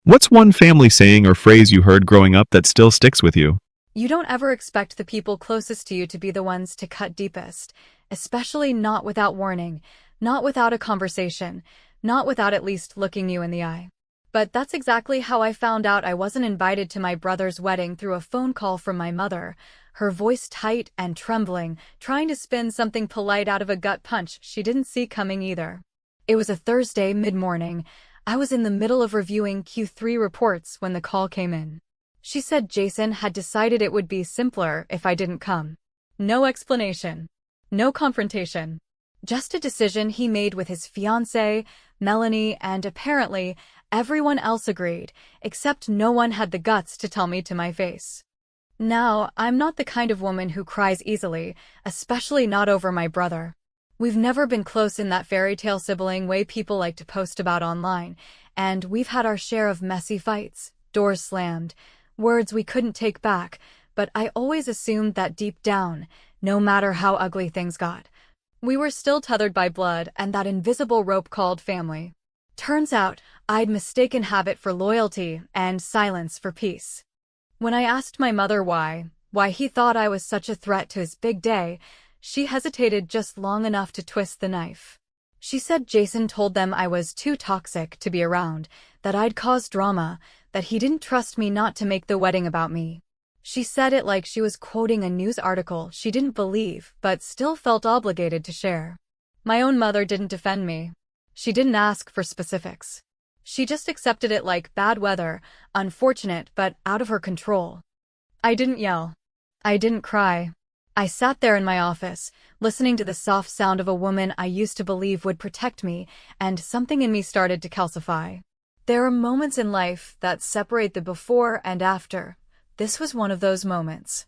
What's one family saying or phrase you heard growing up that still sticks with you? You don't ever expect the people closest to you to be the ones to cut deepest, especially not without warning, not without a conversation, not without at least looking you in the eye. But that's exactly how I found out I wasn't invited to my brother's wedding through a phone call from my mother, her voice tight and trembling, trying to spin something polite out of a gut punch she didn't see coming either. It was a Thursday mid-morning. I was in the middle of reviewing Q3 reports when the call came in. She said Jason had decided it would be simpler if I didn't come. No explanation. No confrontation. Just a decision he made with his fiancée, Melanie, and apparently everyone else agreed, except no one had the guts to tell me to my face. Now, I'm not the kind of woman who cries easily, especially not over my brother. We've never been close in that fairy tale sibling way people like to post about online, and we've had our share of messy fights, doors slammed, words we couldn't take back, but I always assumed that deep down, no matter how ugly things got, we were still tethered by blood and that invisible rope called family. Turns out, I'd mistaken habit for loyalty and silence for peace. When I asked my mother why he thought I was such a threat to his big day, she hesitated just long enough to twist the knife. She said Jason told them I was too toxic to be around, that I'd caused drama, that he didn't trust me not to make the wedding about me. She said it like she was quoting a news article she didn't believe but still felt obligated to share. My own mother didn't defend me. She didn't ask for specifics. She just accepted it like bad weather, unfortunate but out of her control. I didn't yell. I didn't cry. I sat there in my office, listening to the soft sound of a woman I used to believe would protect me, and something in me started to calcify. There are moments in life that separate the before and after. This was one of those moments.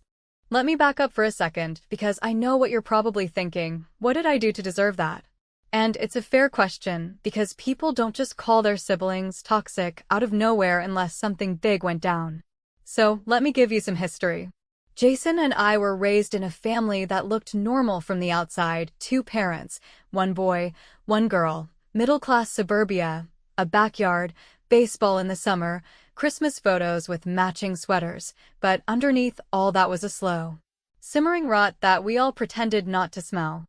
Let me back up for a second, because I know what you're probably thinking. What did I do to deserve that? And it's a fair question, because people don't just call their siblings toxic out of nowhere unless something big went down. So, let me give you some history. Jason and I were raised in a family that looked normal from the outside, 2 parents, 1 boy, 1 girl, middle-class suburbia, a backyard, baseball in the summer, Christmas photos with matching sweaters, but underneath all that was a slow, simmering rot that we all pretended not to smell.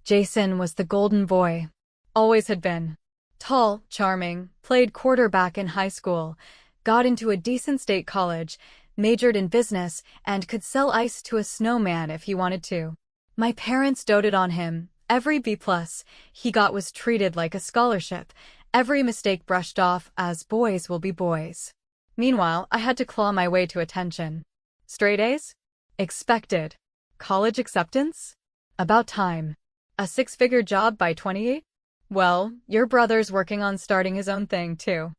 Jason was the golden boy. Always had been. Tall, charming, played quarterback in high school, got into a decent state college, majored in business, and could sell ice to a snowman if he wanted to. My parents doted on him. Every B+ he got was treated like a scholarship, every mistake brushed off as boys will be boys. Meanwhile, I had to claw my way to attention. Straight A's? Expected. College acceptance? About time. A 6-figure job by 28? Well, your brother's working on starting his own thing, too.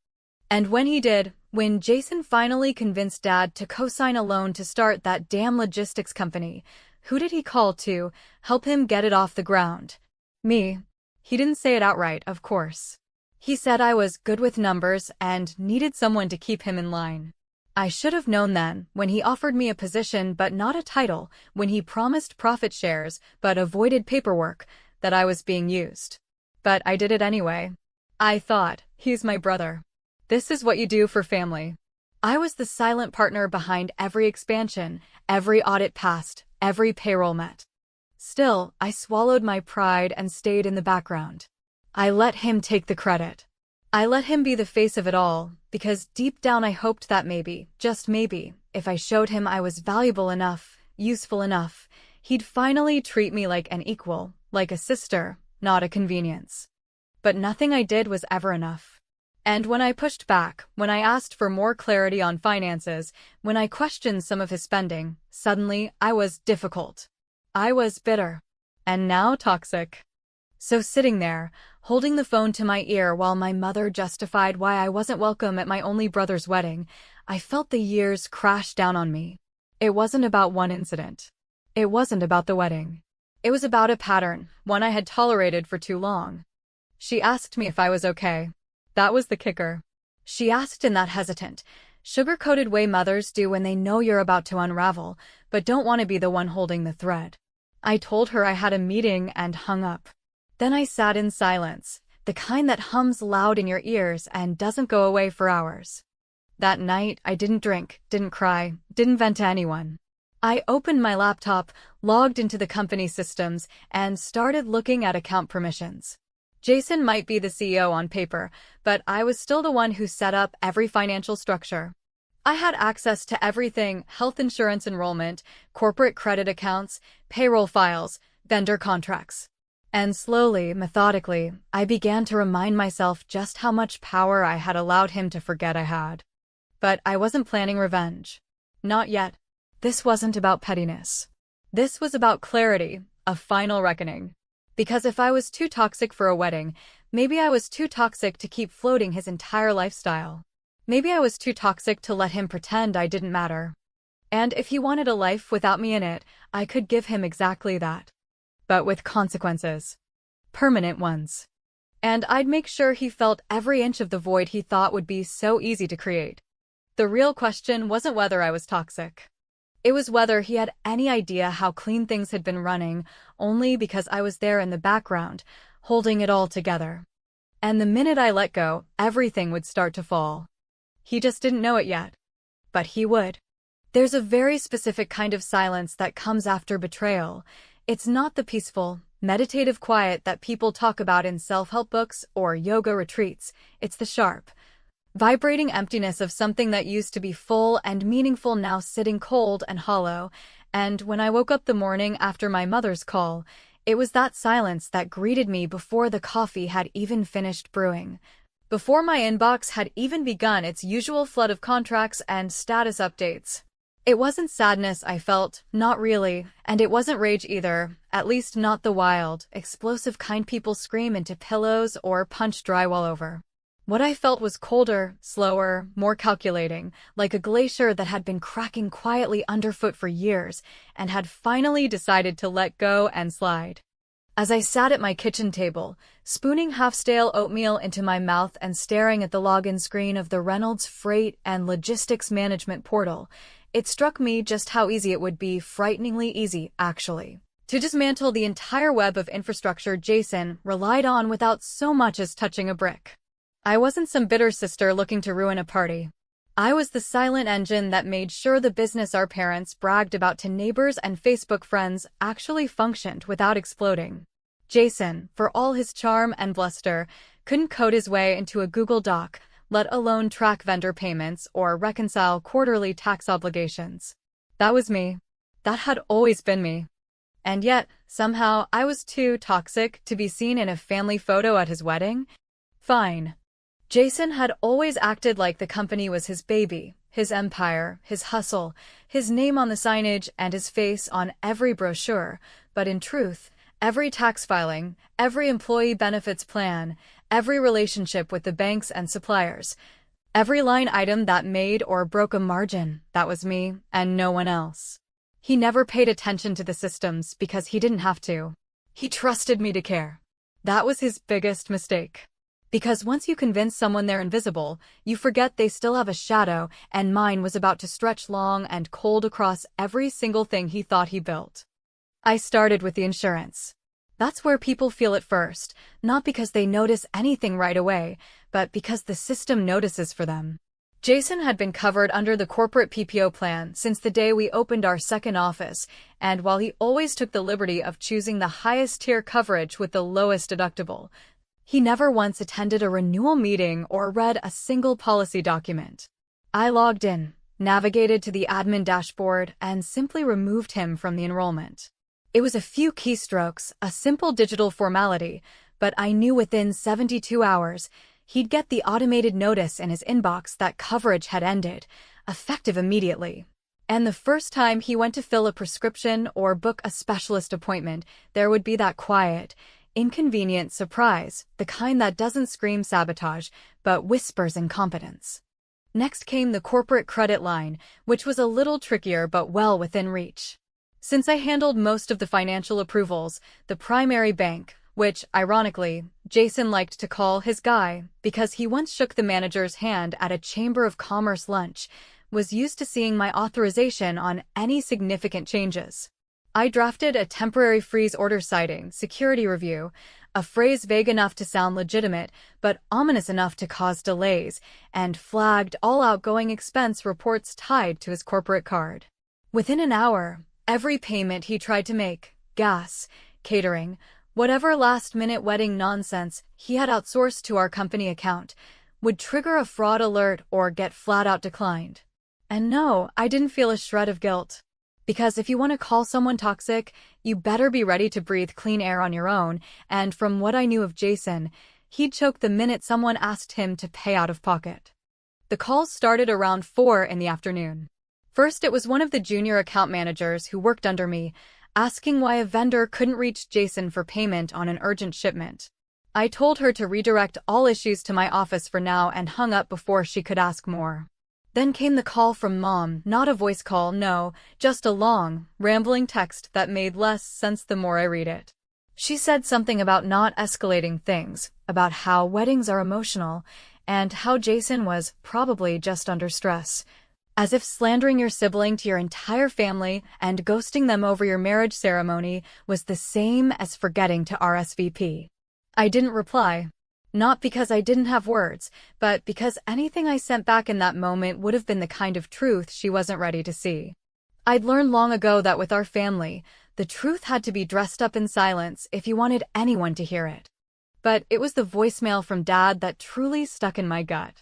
And when he did, when Jason finally convinced Dad to co-sign a loan to start that damn logistics company, who did he call to help him get it off the ground? Me. He didn't say it outright, of course. He said I was good with numbers and needed someone to keep him in line. I should have known then, when he offered me a position but not a title, when he promised profit shares but avoided paperwork, that I was being used. But I did it anyway. I thought, he's my brother. This is what you do for family. I was the silent partner behind every expansion, every audit passed, every payroll met. Still, I swallowed my pride and stayed in the background. I let him take the credit. I let him be the face of it all, because deep down I hoped that maybe, just maybe, if I showed him I was valuable enough, useful enough, he'd finally treat me like an equal, like a sister, not a convenience. But nothing I did was ever enough. And when I pushed back, when I asked for more clarity on finances, when I questioned some of his spending, suddenly I was difficult. I was bitter. And now toxic. So sitting there, holding the phone to my ear while my mother justified why I wasn't welcome at my only brother's wedding, I felt the years crash down on me. It wasn't about one incident. It wasn't about the wedding. It was about a pattern, one I had tolerated for too long. She asked me if I was okay. That was the kicker. She asked in that hesitant, sugar-coated way mothers do when they know you're about to unravel, but don't want to be the one holding the thread. I told her I had a meeting and hung up. Then I sat in silence, the kind that hums loud in your ears and doesn't go away for hours. That night, I didn't drink, didn't cry, didn't vent to anyone. I opened my laptop, logged into the company systems, and started looking at account permissions. Jason might be the CEO on paper, but I was still the one who set up every financial structure. I had access to everything: health insurance enrollment, corporate credit accounts, payroll files, vendor contracts. And slowly, methodically, I began to remind myself just how much power I had allowed him to forget I had. But I wasn't planning revenge. Not yet. This wasn't about pettiness. This was about clarity, a final reckoning. Because if I was too toxic for a wedding, maybe I was too toxic to keep floating his entire lifestyle. Maybe I was too toxic to let him pretend I didn't matter. And if he wanted a life without me in it, I could give him exactly that. But with consequences. Permanent ones. And I'd make sure he felt every inch of the void he thought would be so easy to create. The real question wasn't whether I was toxic. It was whether he had any idea how clean things had been running, only because I was there in the background, holding it all together. And the minute I let go, everything would start to fall. He just didn't know it yet. But he would. There's a very specific kind of silence that comes after betrayal. It's not the peaceful, meditative quiet that people talk about in self-help books or yoga retreats. It's the sharp, vibrating emptiness of something that used to be full and meaningful, now sitting cold and hollow. And when I woke up the morning after my mother's call, it was that silence that greeted me before the coffee had even finished brewing, before my inbox had even begun its usual flood of contracts and status updates. It wasn't sadness I felt, not really, and it wasn't rage either, at least not the wild, explosive kind people scream into pillows or punch drywall over. What I felt was colder, slower, more calculating, like a glacier that had been cracking quietly underfoot for years and had finally decided to let go and slide. As I sat at my kitchen table, spooning half-stale oatmeal into my mouth and staring at the login screen of the Reynolds Freight and Logistics Management portal, it struck me just how easy it would be, frighteningly easy, actually, to dismantle the entire web of infrastructure Jason relied on without so much as touching a brick. I wasn't some bitter sister looking to ruin a party. I was the silent engine that made sure the business our parents bragged about to neighbors and Facebook friends actually functioned without exploding. Jason, for all his charm and bluster, couldn't code his way into a Google Doc, let alone track vendor payments or reconcile quarterly tax obligations. That was me. That had always been me. And yet, somehow, I was too toxic to be seen in a family photo at his wedding? Fine. Jason had always acted like the company was his baby, his empire, his hustle, his name on the signage and his face on every brochure, but in truth, every tax filing, every employee benefits plan, every relationship with the banks and suppliers, every line item that made or broke a margin, that was me and no one else. He never paid attention to the systems because he didn't have to. He trusted me to care. That was his biggest mistake. Because once you convince someone they're invisible, you forget they still have a shadow, and mine was about to stretch long and cold across every single thing he thought he built. I started with the insurance. That's where people feel it first, not because they notice anything right away, but because the system notices for them. Jason had been covered under the corporate PPO plan since the day we opened our second office, and while he always took the liberty of choosing the highest tier coverage with the lowest deductible, he never once attended a renewal meeting or read a single policy document. I logged in, navigated to the admin dashboard, and simply removed him from the enrollment. It was a few keystrokes, a simple digital formality, but I knew within 72 hours he'd get the automated notice in his inbox that coverage had ended, effective immediately. And the first time he went to fill a prescription or book a specialist appointment, there would be that quiet, inconvenient surprise, the kind that doesn't scream sabotage, but whispers incompetence. Next came the corporate credit line, which was a little trickier but well within reach. Since I handled most of the financial approvals, the primary bank, which, ironically, Jason liked to call his guy because he once shook the manager's hand at a Chamber of Commerce lunch, was used to seeing my authorization on any significant changes. I drafted a temporary freeze order citing security review, A phrase vague enough to sound legitimate, but ominous enough to cause delays, and flagged all outgoing expense reports tied to his corporate card. Within an hour, every payment he tried to make, gas, catering, whatever last-minute wedding nonsense he had outsourced to our company account, would trigger a fraud alert or get flat-out declined. And no, I didn't feel a shred of guilt. Because if you want to call someone toxic, you better be ready to breathe clean air on your own, and from what I knew of Jason, he'd choke the minute someone asked him to pay out of pocket. The calls started around 4 in the afternoon. First, it was one of the junior account managers who worked under me, asking why a vendor couldn't reach Jason for payment on an urgent shipment. I told her to redirect all issues to my office for now and hung up before she could ask more. Then came the call from Mom, not a voice call, no, just a long, rambling text that made less sense the more I read it. She said something about not escalating things, about how weddings are emotional, and how Jason was probably just under stress. As if slandering your sibling to your entire family and ghosting them over your marriage ceremony was the same as forgetting to RSVP. I didn't reply. Not because I didn't have words, but because anything I sent back in that moment would have been the kind of truth she wasn't ready to see. I'd learned long ago that with our family, the truth had to be dressed up in silence if you wanted anyone to hear it. But it was the voicemail from Dad that truly stuck in my gut.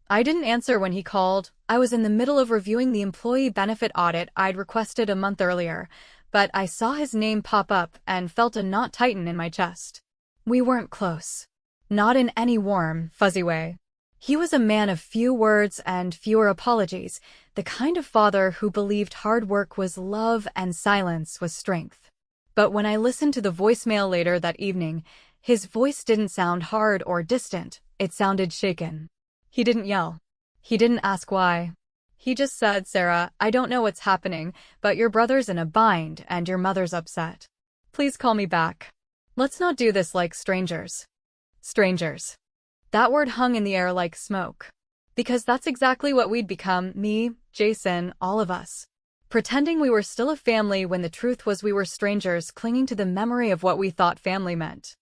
I didn't answer when he called. I was in the middle of reviewing the employee benefit audit I'd requested a month earlier, but I saw his name pop up and felt a knot tighten in my chest. We weren't close. Not in any warm, fuzzy way. He was a man of few words and fewer apologies, the kind of father who believed hard work was love and silence was strength. But when I listened to the voicemail later that evening, his voice didn't sound hard or distant, it sounded shaken. He didn't yell. He didn't ask why. He just said, "Sarah, I don't know what's happening, but your brother's in a bind and your mother's upset. Please call me back. Let's not do this like strangers." Strangers. That word hung in the air like smoke. Because that's exactly what we'd become, me, Jason, all of us. Pretending we were still a family when the truth was we were strangers clinging to the memory of what we thought family meant.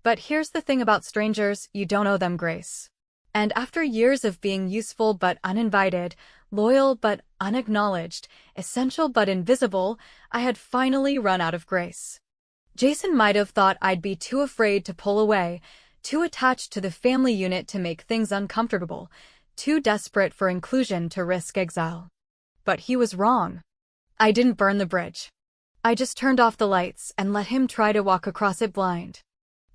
But here's the thing about strangers, you don't owe them grace. And after years of being useful but uninvited, loyal but unacknowledged, essential but invisible, I had finally run out of grace. Jason might have thought I'd be too afraid to pull away, too attached to the family unit to make things uncomfortable, too desperate for inclusion to risk exile. But he was wrong. I didn't burn the bridge. I just turned off the lights and let him try to walk across it blind.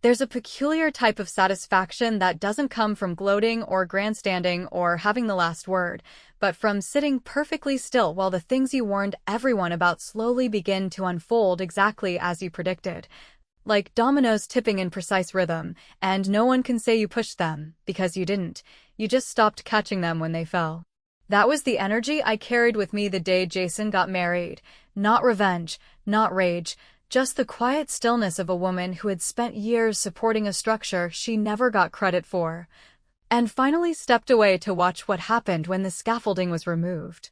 There's a peculiar type of satisfaction that doesn't come from gloating or grandstanding or having the last word, but from sitting perfectly still while the things you warned everyone about slowly begin to unfold exactly as you predicted. Like dominoes tipping in precise rhythm, and no one can say you pushed them, because you didn't. You just stopped catching them when they fell. That was the energy I carried with me the day Jason got married. Not revenge, not rage, just the quiet stillness of a woman who had spent years supporting a structure she never got credit for, and finally stepped away to watch what happened when the scaffolding was removed.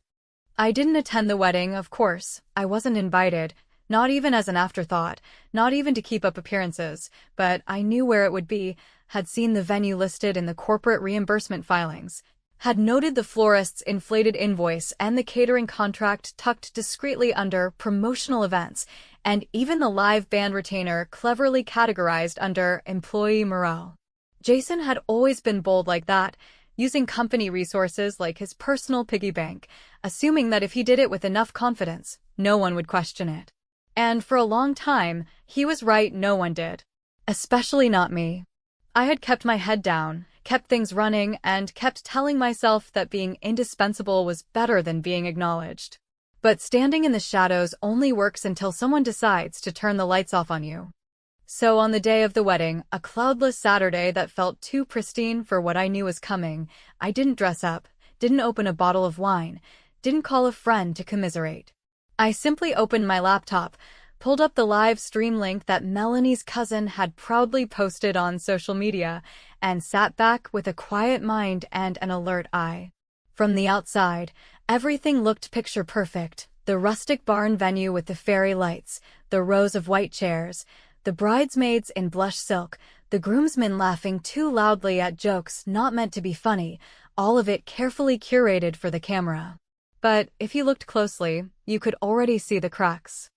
I didn't attend the wedding, of course. I wasn't invited. Not even as an afterthought, not even to keep up appearances, but I knew where it would be, had seen the venue listed in the corporate reimbursement filings, had noted the florist's inflated invoice and the catering contract tucked discreetly under promotional events, and even the live band retainer cleverly categorized under employee morale. Jason had always been bold like that, using company resources like his personal piggy bank, assuming that if he did it with enough confidence, no one would question it. And for a long time, he was right, no one did. Especially not me. I had kept my head down, kept things running, and kept telling myself that being indispensable was better than being acknowledged. But standing in the shadows only works until someone decides to turn the lights off on you. So on the day of the wedding, a cloudless Saturday that felt too pristine for what I knew was coming, I didn't dress up, didn't open a bottle of wine, didn't call a friend to commiserate. I simply opened my laptop, pulled up the live stream link that Melanie's cousin had proudly posted on social media, and sat back with a quiet mind and an alert eye. From the outside, everything looked picture perfect. The rustic barn venue with the fairy lights, the rows of white chairs, The bridesmaids in blush silk, the groomsmen laughing too loudly at jokes not meant to be funny, all of it carefully curated for the camera. But if you looked closely, you could already see the cracks.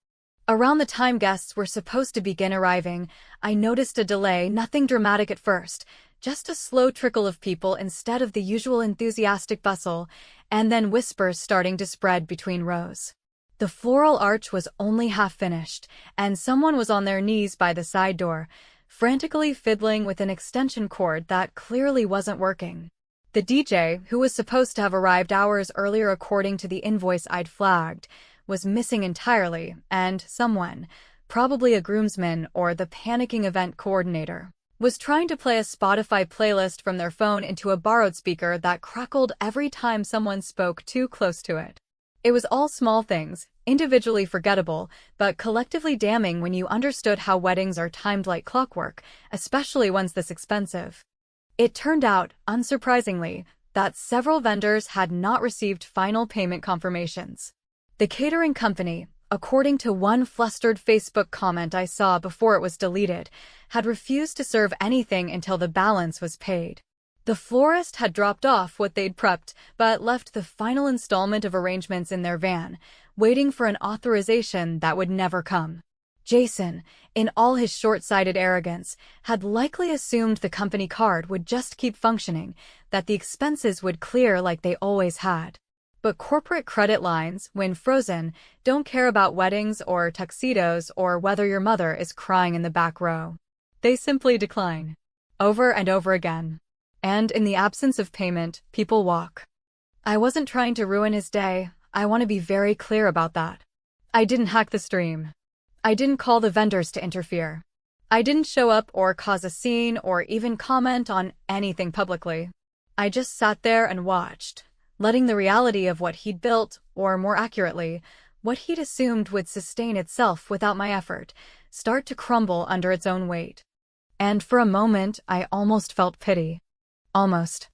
Around the time guests were supposed to begin arriving, I noticed a delay, nothing dramatic at first, just a slow trickle of people instead of the usual enthusiastic bustle, and then whispers starting to spread between rows. The floral arch was only half finished, and someone was on their knees by the side door, frantically fiddling with an extension cord that clearly wasn't working. The DJ, who was supposed to have arrived hours earlier according to the invoice I'd flagged, was missing entirely, and someone, probably a groomsman or the panicking event coordinator, was trying to play a Spotify playlist from their phone into a borrowed speaker that crackled every time someone spoke too close to it. It was all small things, individually forgettable, but collectively damning when you understood how weddings are timed like clockwork, especially ones this expensive. It turned out, unsurprisingly, that several vendors had not received final payment confirmations. The catering company, according to one flustered Facebook comment I saw before it was deleted, had refused to serve anything until the balance was paid. The florist had dropped off what they'd prepped, but left the final installment of arrangements in their van, waiting for an authorization that would never come. Jason, in all his short-sighted arrogance, had likely assumed the company card would just keep functioning, that the expenses would clear like they always had. But corporate credit lines, when frozen, don't care about weddings or tuxedos or whether your mother is crying in the back row. They simply decline. Over and over again. And in the absence of payment, people walk. I wasn't trying to ruin his day. I want to be very clear about that. I didn't hack the stream. I didn't call the vendors to interfere. I didn't show up or cause a scene or even comment on anything publicly. I just sat there and watched, letting the reality of what he'd built, or more accurately, what he'd assumed would sustain itself without my effort, start to crumble under its own weight. And for a moment, I almost felt pity. Almost.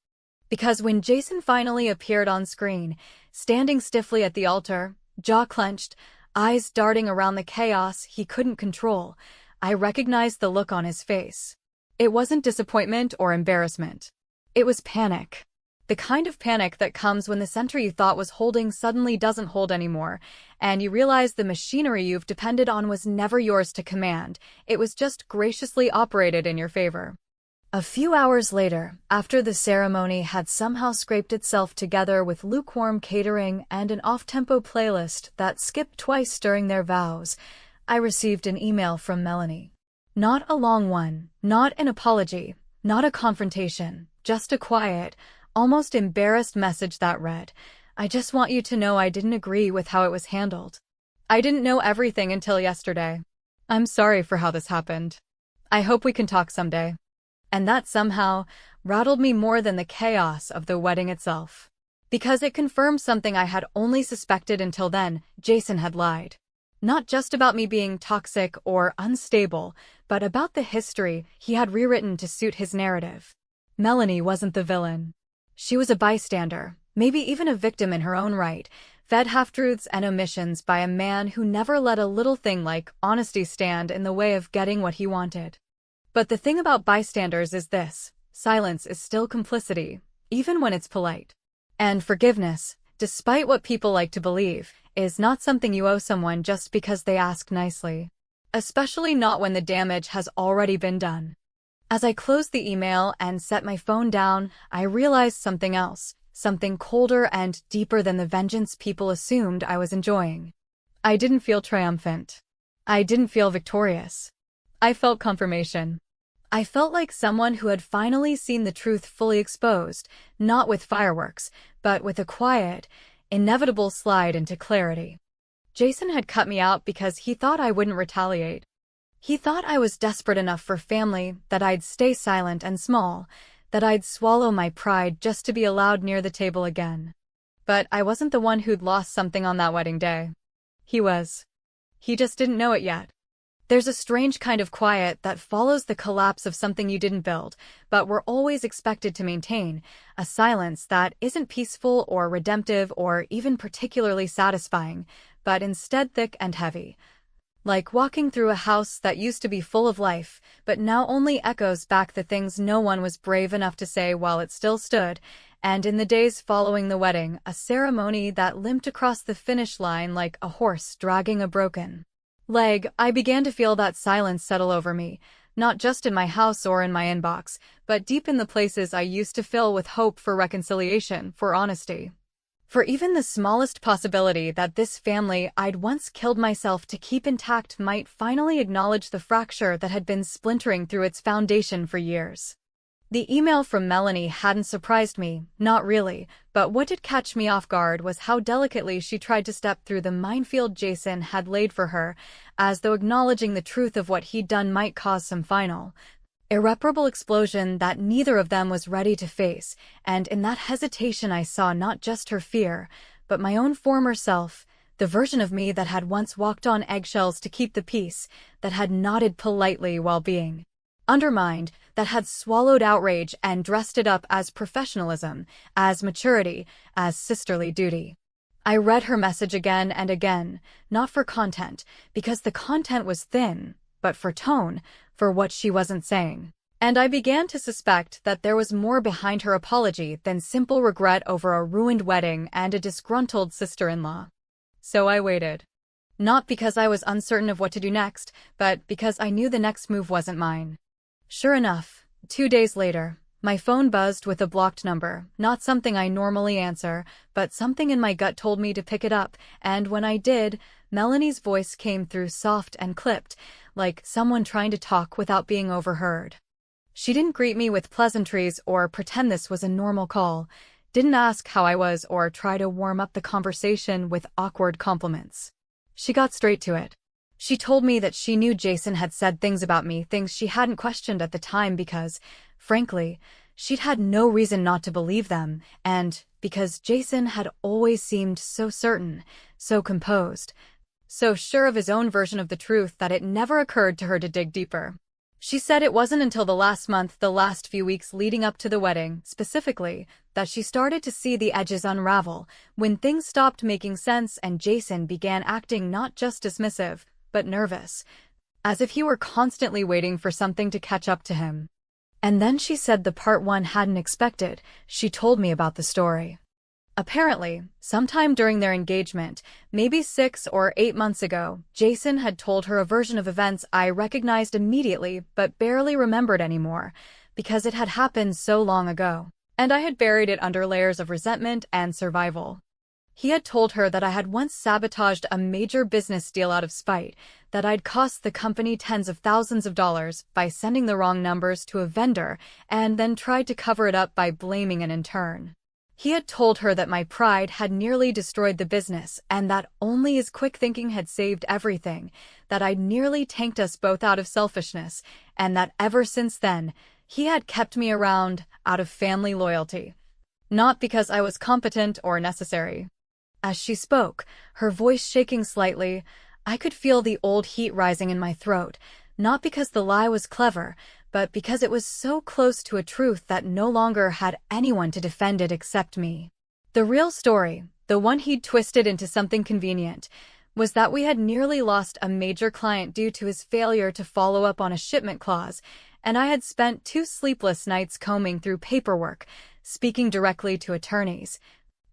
Because when Jason finally appeared on screen, standing stiffly at the altar, jaw clenched, eyes darting around the chaos he couldn't control, I recognized the look on his face. It wasn't disappointment or embarrassment. It was panic. The kind of panic that comes when the center you thought was holding suddenly doesn't hold anymore, and you realize the machinery you've depended on was never yours to command, it was just graciously operated in your favor. A few hours later, after the ceremony had somehow scraped itself together with lukewarm catering and an off-tempo playlist that skipped twice during their vows, I received an email from Melanie. Not a long one, not an apology, not a confrontation, just a quiet, almost embarrassed message that read, "I just want you to know I didn't agree with how it was handled. I didn't know everything until yesterday. I'm sorry for how this happened. I hope we can talk someday." And that somehow rattled me more than the chaos of the wedding itself. Because it confirmed something I had only suspected until then: Jason had lied. Not just about me being toxic or unstable, but about the history he had rewritten to suit his narrative. Melanie wasn't the villain. She was a bystander, maybe even a victim in her own right, fed half-truths and omissions by a man who never let a little thing like honesty stand in the way of getting what he wanted. But the thing about bystanders is this: silence is still complicity, even when it's polite. And forgiveness, despite what people like to believe, is not something you owe someone just because they ask nicely. Especially not when the damage has already been done. As I closed the email and set my phone down, I realized something else, something colder and deeper than the vengeance people assumed I was enjoying. I didn't feel triumphant. I didn't feel victorious. I felt confirmation. I felt like someone who had finally seen the truth fully exposed, not with fireworks, but with a quiet, inevitable slide into clarity. Jason had cut me out because he thought I wouldn't retaliate. He thought I was desperate enough for family, that I'd stay silent and small, that I'd swallow my pride just to be allowed near the table again. But I wasn't the one who'd lost something on that wedding day. He was. He just didn't know it yet. There's a strange kind of quiet that follows the collapse of something you didn't build, but were always expected to maintain, a silence that isn't peaceful or redemptive or even particularly satisfying, but instead thick and heavy. Like walking through a house that used to be full of life, but now only echoes back the things no one was brave enough to say while it still stood. And in the days following the wedding, a ceremony that limped across the finish line like a horse dragging a broken leg, I began to feel that silence settle over me, not just in my house or in my inbox, but deep in the places I used to fill with hope for reconciliation, for honesty. For even the smallest possibility that this family I'd once killed myself to keep intact might finally acknowledge the fracture that had been splintering through its foundation for years. The email from Melanie hadn't surprised me, not really, but what did catch me off guard was how delicately she tried to step through the minefield Jason had laid for her, as though acknowledging the truth of what he'd done might cause some final, irreparable explosion that neither of them was ready to face, and in that hesitation I saw not just her fear, but my own former self, the version of me that had once walked on eggshells to keep the peace, that had nodded politely while being undermined, that had swallowed outrage and dressed it up as professionalism, as maturity, as sisterly duty. I read her message again and again, not for content, because the content was thin, but for tone, for what she wasn't saying. And I began to suspect that there was more behind her apology than simple regret over a ruined wedding and a disgruntled sister-in-law. So I waited. Not because I was uncertain of what to do next, but because I knew the next move wasn't mine. Sure enough, 2 days later, my phone buzzed with a blocked number, not something I normally answer, but something in my gut told me to pick it up, and when I did, Melanie's voice came through soft and clipped, like someone trying to talk without being overheard. She didn't greet me with pleasantries or pretend this was a normal call, didn't ask how I was or try to warm up the conversation with awkward compliments. She got straight to it. She told me that she knew Jason had said things about me, things she hadn't questioned at the time because, frankly, she'd had no reason not to believe them, and because Jason had always seemed so certain, so composed, so sure of his own version of the truth that it never occurred to her to dig deeper. She said it wasn't until the last month, the last few weeks leading up to the wedding, specifically, that she started to see the edges unravel, when things stopped making sense and Jason began acting not just dismissive, but nervous, as if he were constantly waiting for something to catch up to him. And then she said the part one hadn't expected. She told me about the story. Apparently, sometime during their engagement, maybe 6 or 8 months ago, Jason had told her a version of events I recognized immediately but barely remembered anymore, because it had happened so long ago, and I had buried it under layers of resentment and survival. He had told her that I had once sabotaged a major business deal out of spite, that I'd cost the company tens of thousands of dollars by sending the wrong numbers to a vendor and then tried to cover it up by blaming an intern. He had told her that my pride had nearly destroyed the business and that only his quick thinking had saved everything, that I'd nearly tanked us both out of selfishness, and that ever since then, he had kept me around out of family loyalty. Not because I was competent or necessary. As she spoke, her voice shaking slightly, I could feel the old heat rising in my throat, not because the lie was clever, but because it was so close to a truth that no longer had anyone to defend it except me. The real story, the one he'd twisted into something convenient, was that we had nearly lost a major client due to his failure to follow up on a shipment clause, and I had spent 2 sleepless nights combing through paperwork, speaking directly to attorneys,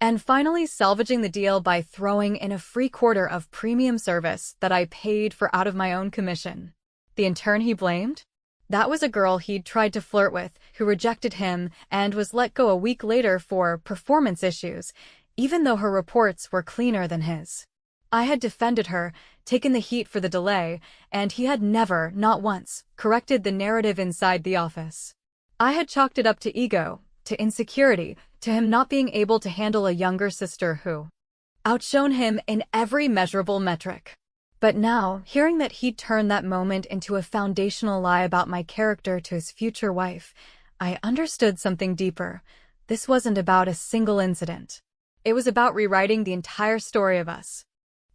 and finally salvaging the deal by throwing in a free quarter of premium service that I paid for out of my own commission. The intern he blamed? That was a girl he'd tried to flirt with, who rejected him and was let go a week later for performance issues, even though her reports were cleaner than his. I had defended her, taken the heat for the delay, and he had never, not once, corrected the narrative inside the office. I had chalked it up to ego, to insecurity, to him not being able to handle a younger sister who outshone him in every measurable metric. But now, hearing that he'd turned that moment into a foundational lie about my character to his future wife, I understood something deeper. This wasn't about a single incident. It was about rewriting the entire story of us.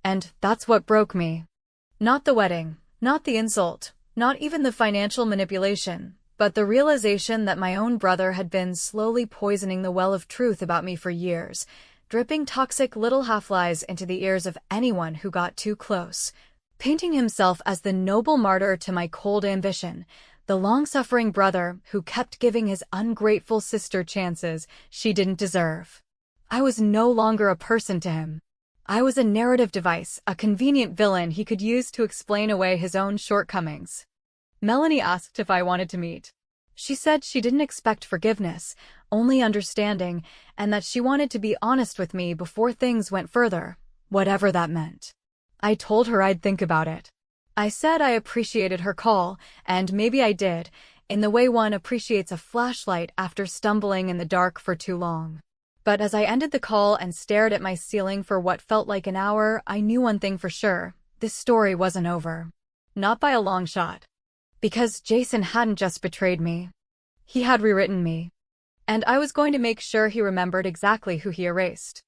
And that's what broke me. Not the wedding, not the insult, not even the financial manipulation, but the realization that my own brother had been slowly poisoning the well of truth about me for years, dripping toxic little half-lies into the ears of anyone who got too close. painting himself as the noble martyr to my cold ambition, the long-suffering brother who kept giving his ungrateful sister chances she didn't deserve. I was no longer a person to him. I was a narrative device, a convenient villain he could use to explain away his own shortcomings. Melanie asked if I wanted to meet. She said she didn't expect forgiveness, only understanding, and that she wanted to be honest with me before things went further, whatever that meant. I told her I'd think about it. I said I appreciated her call, and maybe I did, in the way one appreciates a flashlight after stumbling in the dark for too long. But as I ended the call and stared at my ceiling for what felt like an hour, I knew one thing for sure: this story wasn't over. Not by a long shot. Because Jason hadn't just betrayed me. He had rewritten me. And I was going to make sure he remembered exactly who he erased.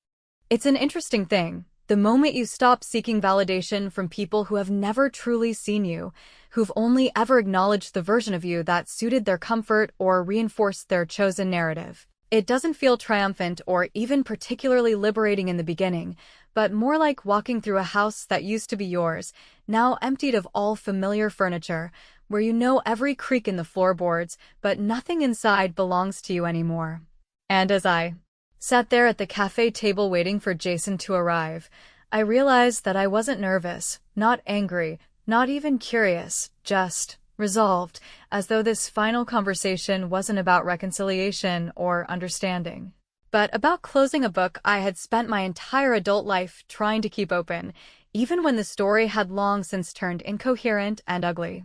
It's an interesting thing. The moment you stop seeking validation from people who have never truly seen you, who've only ever acknowledged the version of you that suited their comfort or reinforced their chosen narrative, it doesn't feel triumphant or even particularly liberating in the beginning, but more like walking through a house that used to be yours, now emptied of all familiar furniture, where you know every creak in the floorboards, but nothing inside belongs to you anymore. And as I sat there at the cafe table waiting for Jason to arrive, I realized that I wasn't nervous, not angry, not even curious, just resolved, as though this final conversation wasn't about reconciliation or understanding, but about closing a book I had spent my entire adult life trying to keep open, even when the story had long since turned incoherent and ugly.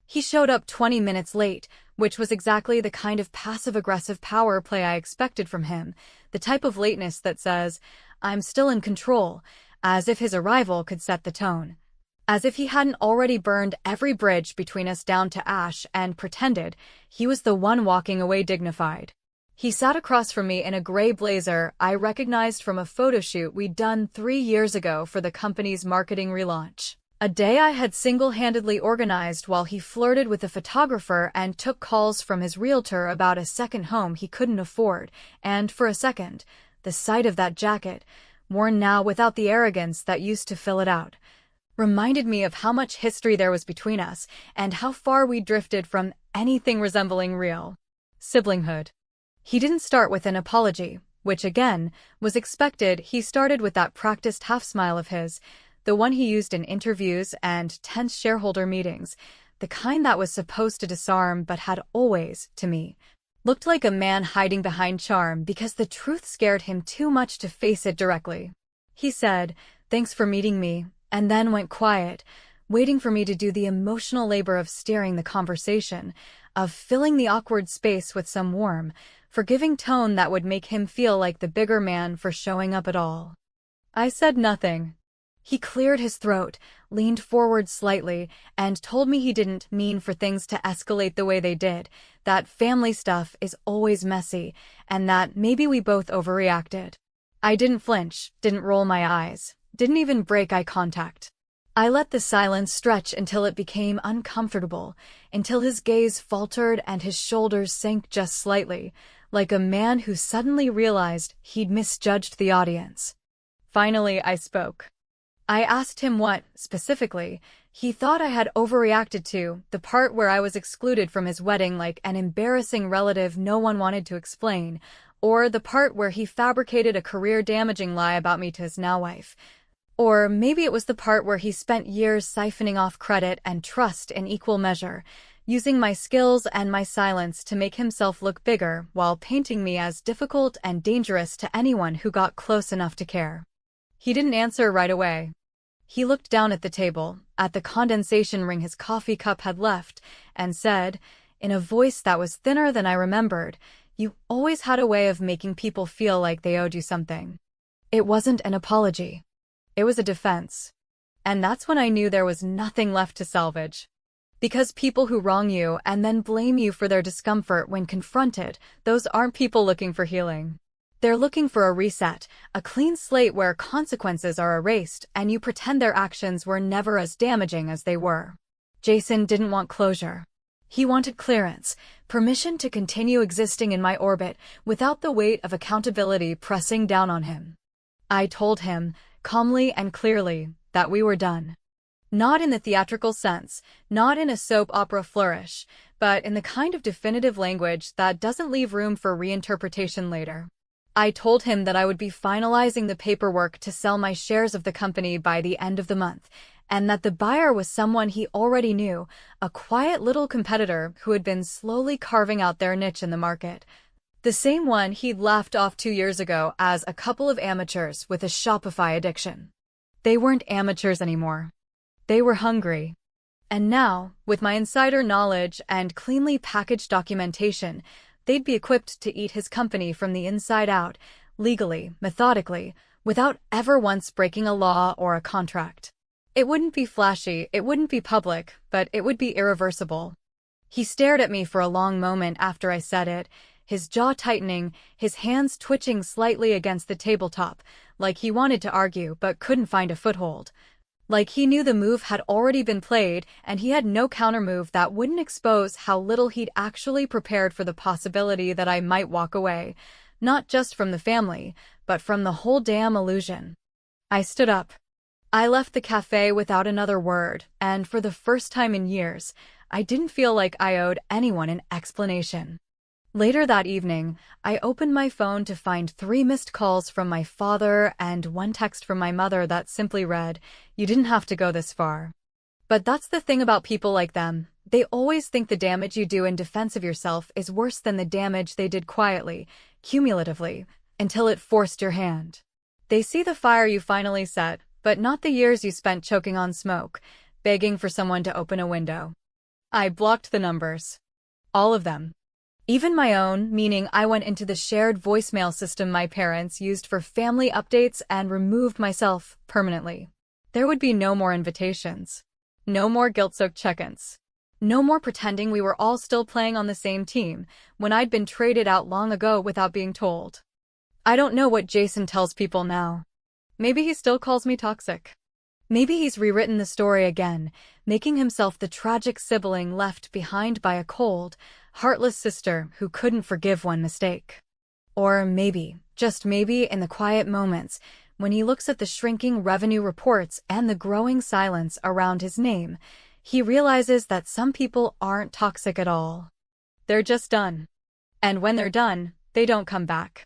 He showed up 20 minutes late, which was exactly the kind of passive-aggressive power play I expected from him, the type of lateness that says, "I'm still in control," as if his arrival could set the tone. As if he hadn't already burned every bridge between us down to ash and pretended he was the one walking away dignified. He sat across from me in a gray blazer I recognized from a photo shoot we'd done 3 years ago for the company's marketing relaunch. A day I had single-handedly organized while he flirted with a photographer and took calls from his realtor about a second home he couldn't afford, and for a second, the sight of that jacket, worn now without the arrogance that used to fill it out, reminded me of how much history there was between us and how far we drifted from anything resembling real siblinghood. He didn't start with an apology, which again was expected. He started with that practiced half-smile of his, the one he used in interviews and tense shareholder meetings, the kind that was supposed to disarm but had always, to me, looked like a man hiding behind charm because the truth scared him too much to face it directly. He said, "Thanks for meeting me," and then went quiet, waiting for me to do the emotional labor of steering the conversation, of filling the awkward space with some warm, forgiving tone that would make him feel like the bigger man for showing up at all. I said nothing. He cleared his throat, leaned forward slightly, and told me he didn't mean for things to escalate the way they did, that family stuff is always messy, and that maybe we both overreacted. I didn't flinch, didn't roll my eyes, didn't even break eye contact. I let the silence stretch until it became uncomfortable, until his gaze faltered and his shoulders sank just slightly, like a man who suddenly realized he'd misjudged the audience. Finally, I spoke. I asked him what, specifically, he thought I had overreacted to, the part where I was excluded from his wedding like an embarrassing relative no one wanted to explain, or the part where he fabricated a career-damaging lie about me to his now-wife. Or maybe it was the part where he spent years siphoning off credit and trust in equal measure, using my skills and my silence to make himself look bigger while painting me as difficult and dangerous to anyone who got close enough to care. He didn't answer right away. He looked down at the table, at the condensation ring his coffee cup had left, and said, in a voice that was thinner than I remembered, "You always had a way of making people feel like they owed you something." It wasn't an apology. It was a defense. And that's when I knew there was nothing left to salvage. Because people who wrong you and then blame you for their discomfort when confronted, those aren't people looking for healing. They're looking for a reset, a clean slate where consequences are erased and you pretend their actions were never as damaging as they were. Jason didn't want closure. He wanted clearance, permission to continue existing in my orbit without the weight of accountability pressing down on him. I told him, calmly and clearly, that we were done. Not in the theatrical sense, not in a soap opera flourish, but in the kind of definitive language that doesn't leave room for reinterpretation later. I told him that I would be finalizing the paperwork to sell my shares of the company by the end of the month, and that the buyer was someone he already knew, a quiet little competitor who had been slowly carving out their niche in the market. The same one he'd laughed off 2 years ago as a couple of amateurs with a Shopify addiction. They weren't amateurs anymore. They were hungry. And now, with my insider knowledge and cleanly packaged documentation, they'd be equipped to eat his company from the inside out, legally, methodically, without ever once breaking a law or a contract. It wouldn't be flashy, it wouldn't be public, but it would be irreversible. He stared at me for a long moment after I said it, his jaw tightening, his hands twitching slightly against the tabletop, like he wanted to argue but couldn't find a foothold. Like he knew the move had already been played and he had no countermove that wouldn't expose how little he'd actually prepared for the possibility that I might walk away, not just from the family, but from the whole damn illusion. I stood up. I left the cafe without another word, and for the first time in years, I didn't feel like I owed anyone an explanation. Later that evening, I opened my phone to find 3 missed calls from my father and 1 text from my mother that simply read, "You didn't have to go this far." But that's the thing about people like them. They always think the damage you do in defense of yourself is worse than the damage they did quietly, cumulatively, until it forced your hand. They see the fire you finally set, but not the years you spent choking on smoke, begging for someone to open a window. I blocked the numbers. All of them. Even my own, meaning I went into the shared voicemail system my parents used for family updates and removed myself permanently. There would be no more invitations. No more guilt-soaked check-ins. No more pretending we were all still playing on the same team when I'd been traded out long ago without being told. I don't know what Jason tells people now. Maybe he still calls me toxic. Maybe he's rewritten the story again, making himself the tragic sibling left behind by a cold, heartless sister who couldn't forgive one mistake. Or maybe, just maybe, in the quiet moments, when he looks at the shrinking revenue reports and the growing silence around his name, he realizes that some people aren't toxic at all. They're just done. And when they're done, they don't come back.